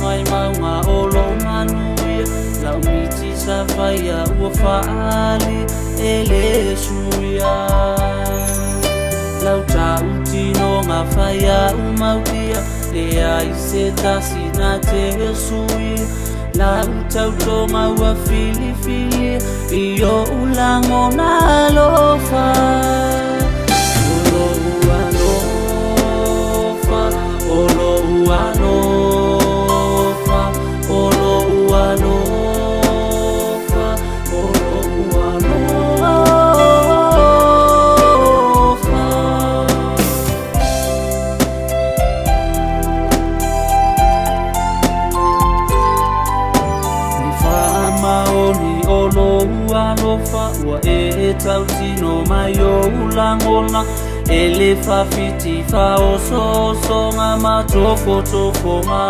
mai maunga olo manuia lau miti sa faia ua faali ele suia lau tautino ngā faia umautia le ai se tasi na te sui lau tautonga ua fili fili iyo ulango na lofa olo ua lofa olo ua lofa olo ua lofa olo ua lofa ni whaamaoni olo ua lofa ua e tautino mai o ulangona ele fafiti fa oso nga matofo-tofonga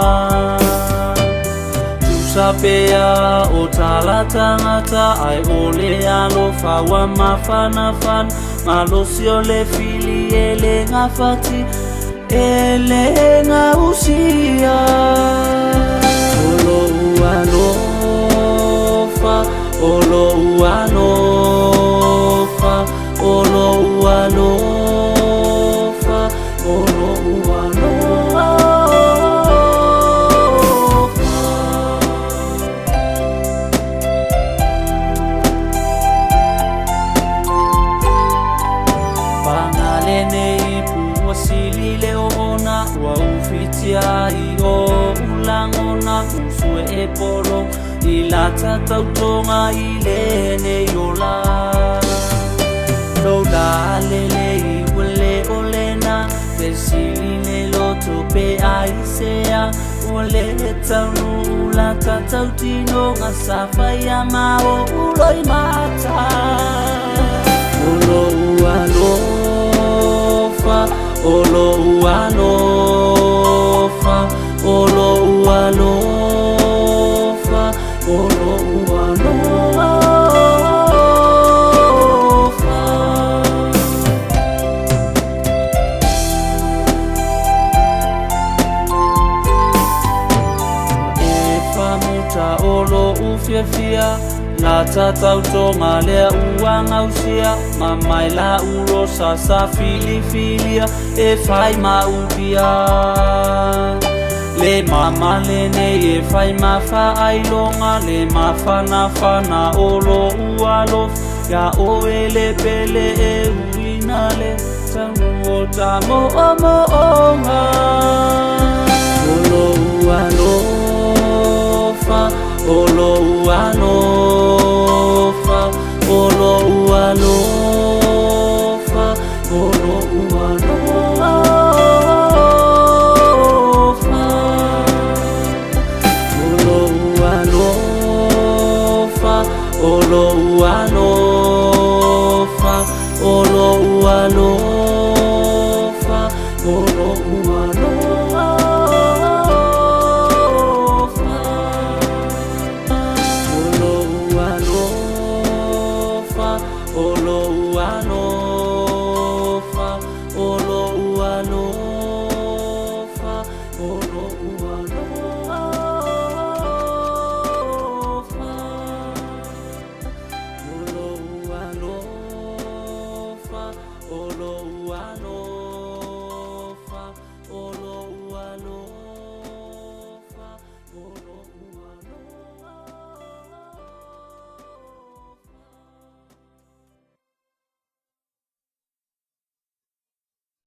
tusapea o talatangata ai ole alofa wa mafanafan malosi ole fili ele ngafati ele ngausia olo ualofa olo ualofa olo ualofa olo ualofa pangalene ipu wasilile ona wa ufitia o ulangona usue e polo ilata tautonga ilene yola lola lele iwele olena Vesile loto pe aisea ole taunu la tautino ngasafa ya mao uloi mata olo ualofa olo ualofa olo ualofa olo ualofa olo ufiafia la tatautonga lea uangausia mamai la urosa sa filifilia e fai maupia le mama lene e fai mafa ailonga le mafana olo ualof ya oele pele e uinale tanu tamo omoonga olo ualofa olo ualofa olo ualofa olo ualofa olo ualofa olo ualofa olo ualofa olo ualofa olo ualofa olo ualofa olo ualofa olo ualofa olo ualofa